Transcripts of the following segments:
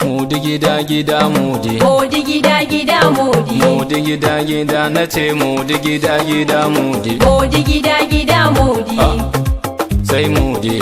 Mudi gida gida mudi. Mudi gida gida mudi. Mudi gida gida na ce mudi gida gida mudi. Mudi gida gida mudi. Sai mudi.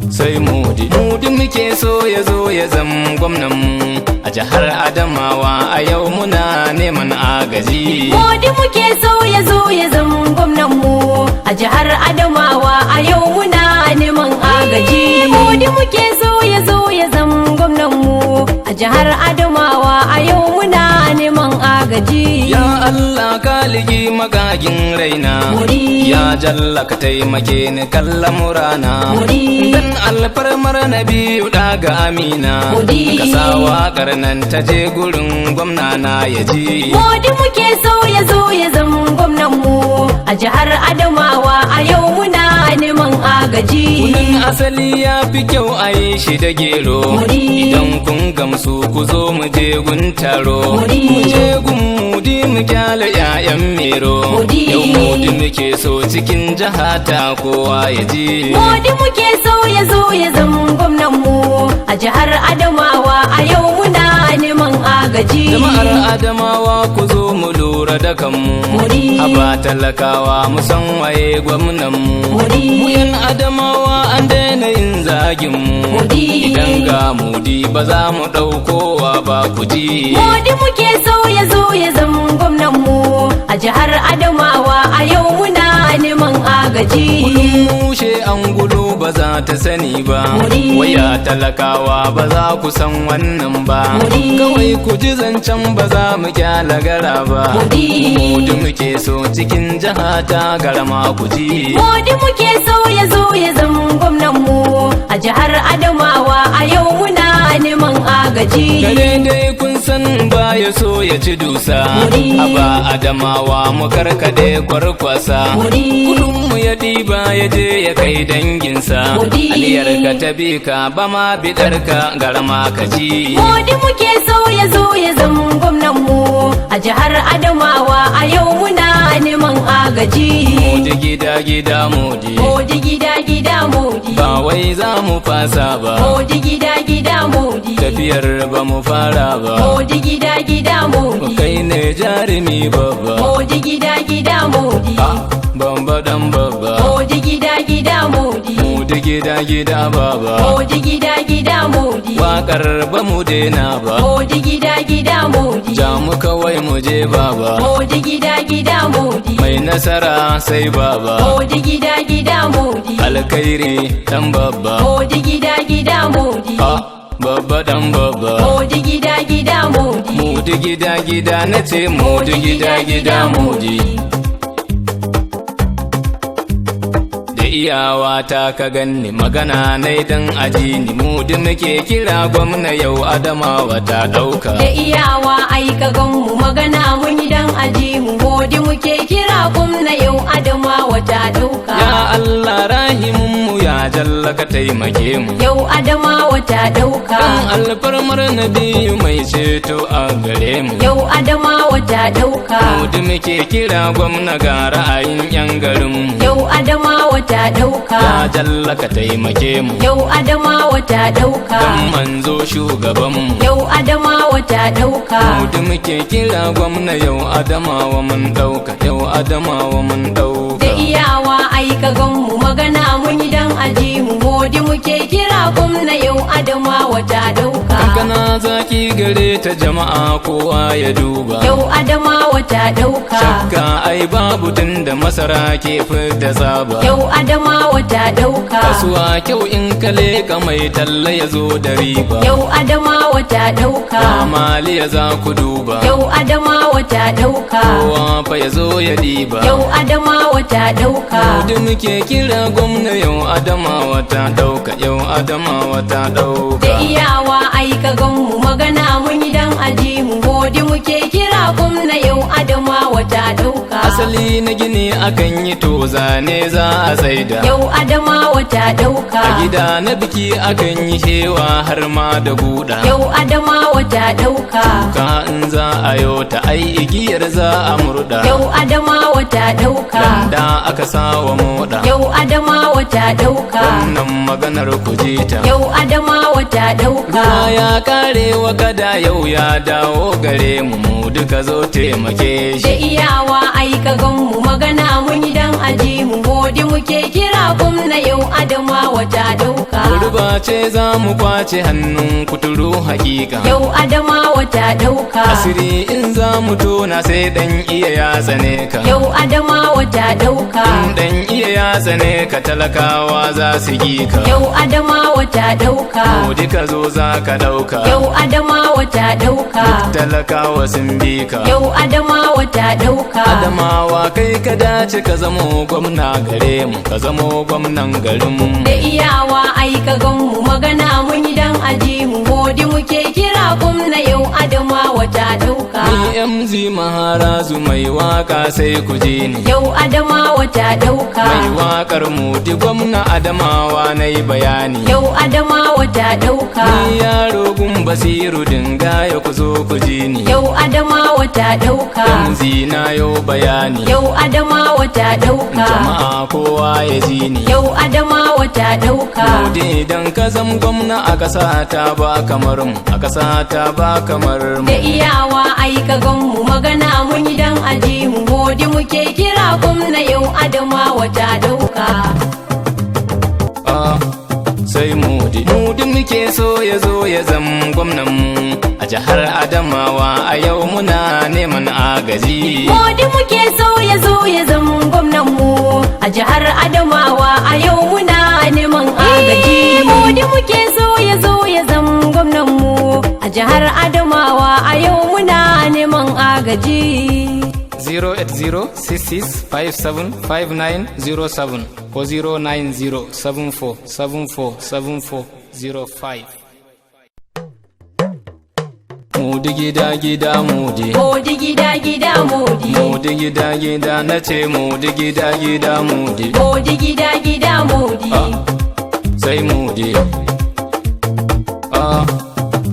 Sai mudi. Mudi muke so ya zo ya zama gwamnan mu a jihar Adamawa, a yau muna neman agaji. Mudi muke so ya zo ya zama gwamnan mu a jihar Adamawa, a yau muna neman agaji. Mudi muke so ya zo ya zama gwamnan mu a jihar Adamawa, a yau muna neman agaji. Ya Allah kaligi magagin raina, ya jalla ka taimake ni kalla murana. Dan alfarmar na biyu daga Amina, ka sa waƙar nan ta je gurin gwamna na ya ji. Mudi muke so ya zo ya zama gwamnan mu a jihar Adamawa, a yau muna neman agaji. Kunun asali ya fi kyau a yi shi da gero, idan kun gamsu ku zo mu je gun taro. Mu je gun mudi mu kyale 'ya'yan mero, yau mudi muke so cikin jihata kowa ya ji. Mudi muke so ya zo ya zama gwamnan mu a jihar Adamawa, a yau muna neman agaji. Jama'ar Adamawa ku zo mu lura da kanmu, haba talakawa mu san waye gwamnan mu. Mu yan Adamawa an daina yin zagin mu, idan ga mudi ba za mu ɗaukowa ba ku ji. Mudi muke so ya zo ya zama gwamnan mu a jihar Adamawa, a yau muna neman agaji. Mushe an gudu ba za ta sani ba, waya talakawa ba za ku san wannan ba. Kawai ku ji zancen ba za mu kyala gara ba. Mudi muke so cikin jihata garma ku ji. Mudi muke so ya zo ya zama gwamnan mu a jihar Adamawa, a yau muna neman agaji. Kare dai kun san ba ya so ya ci dusa, haba Adamawa mu karkade kwarkwasa. Kudin mu ya ɗiba ya je ya kai danginsa, aliyar ka ta bi ka ba ma bidar ka garma ka ji. Mudi muke so ya zo ya zama gwamnan mu a jihar Adamawa, a yau muna neman agaji. Mudi gida gida mudi. Mudi gida gida mudi. Ba wai za mu fasa ba. Mudi gida gida mudi. Tafiyar ba mu fara ba. Mudi gida gida mudi. Kai ne jarumi babba. Mudi gida gida mudi. Bamba dan babba. Mudi gida gida mudi. Mudi gida gida baba. Mudi gida gida mudi. Waƙar ba mu dena ba. Mudi gida gida mudi. Ja mu kawai mu je baba. Mudi gida gida mudi. Mai nasara sai baba. Mudi gida gida mudi. Alkhairi dan babba. Mudi gida gida mudi. Babba dan babba. Mudi gida gida mudi. Mudi gida gida na ce mudi gida gida mudi. Iyawa ta ka ganni magana na idan aji ni, mudi muke kira gwamna yau Adamawa ta ɗauka. Da iyawa ai ka gan mu magana mun idan aji mu, mudi muke kira gwamna yau Adamawa ta ɗauka. Ya Allah rahimun mu ya jalla ka taimake mu, yau Adamawa ta ɗauka. Dan alfarmar na biyu mai ceto a gare mu, yau Adamawa ta ɗauka. Mudi muke kira gwamna ga ra'ayin 'yan garin mu, yau Adamawa ta ɗauka. Ya jalla ka taimake mu, yau Adamawa ta ɗauka. Dan manzo shugaban mu, yau Adamawa ta ɗauka. Mudi muke kira gwamna yau Adamawa mun ɗauka, yau Adamawa mun ɗauka. Da iyawa ai ka gan mu magana mun idan aji mu, mudi muke kira gwamna yau Adamawa ta ɗauka. Kankana zaki gare ta jama'a kowa ya duba, yau Adamawa ta ɗauka. Shakka ai babu tunda masara ke fidda zaba, yau Adamawa ta ɗauka. Kasuwa kyau in ka leka mai talla ya zo da riba, yau Adamawa ta ɗauka. Maliya za ku duba, yau Adamawa ta ɗauka. Kowa fa ya zo ya diba, yau Adamawa ta ɗauka. Mudi muke kira gwamna yau Adamawa ta ɗauka, yau Adamawa ta ɗauka. Da iyawa ai ka gan mu magana mun idan aji mu, mudi muke kira gwamna yau Adamawa ta ɗauka. asali na gini akan yi to zane za a tsaida. Yau Adamawa ta ɗauka. A gida na biki akan yi shewa har ma da guda. Yau Adamawa ta ɗauka. Ka in za a yo ta ai igiyar za a murda. Yau Adamawa ta ɗauka. Da aka sawa moda. Yau Adamawa ta ɗauka. Wannan maganar ku je ta. Yau Adamawa ta ɗauka. Ruwa ya kare wa gada yau ya dawo gare mu duka zo taimake shi. Da iyawa ai ka gan mu magana mun yi dan aji mu gode muke kira gwamna yau Adamawa ta ɗauka. Kurba ce za mu kwace hannun kuturu hakika. Yau Adamawa ta ɗauka. Asiri in za mu tona sai dan iya ya tsane ka. Yau Adamawa ta ɗauka. In dan iya ya tsane ka talakawa za su gi ka. Yau Adamawa ta ɗauka. Mu duka zo za ka ɗauka. Yau Adamawa ta ɗauka. Talakawa sun bi ka. Yau Adamawa ta ɗauka. Adamawa kai ka dace ka zamo gwamna gare mu, ka zamo gwamnan garin mu. Da iyawa ai ka gan mu magana mun yi dan aji mu gode muke kira gwamna yau Adamawa ta ɗauka. Ni MZ Maharazu mai waka sai ku je ni. Yau Adamawa ta ɗauka. Mai wakar mu di gwamna Adamawa na yi bayani. Yau Adamawa ta ɗauka. Ni yaro gun Basiru dinga ya ku zo ku ji ni. Yau Adamawa ta ɗauka. MZ na yau bayani. Yau Adamawa ta ɗauka. Jama'a kowa ya ji ni. Yau Adamawa ta ɗauka. Mu dai dan ka zam gwamna a ƙasa ta ba kamar mu, a ƙasa ta ba kamar mu. Da iyawa ai ka gan mu magana mun yi dan aji mu gode muke kira gwamna yau Adamawa ta ɗauka. Sai mudi muke so ya zo ya zam gwamnan mu a jihar Adamawa a yau muna neman agaji. Mudi muke so ya zo ya zam gwamnan mu a jihar Adamawa a yau muna neman agaji. Mudi muke so ya zo ya zam gwamnan mu a jihar Adamawa a yau muna neman agaji. 08066575907 ko 09074747405. Mudi gida gida mudi. Mudi gida gida mudi. Mudi gida gida na ce mudi gida gida mudi. Mudi gida gida mudi. Sai mudi.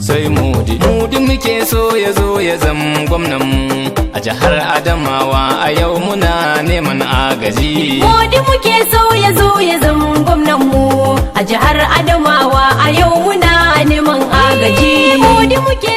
Sai mudi. Mudi muke so ya zo ya zam gwamnan mu a jihar Adamawa a yau muna neman agaji. Mudi muke so ya zo ya zam gwamnan mu a jihar Adamawa a yau muna neman agaji. Mudi muke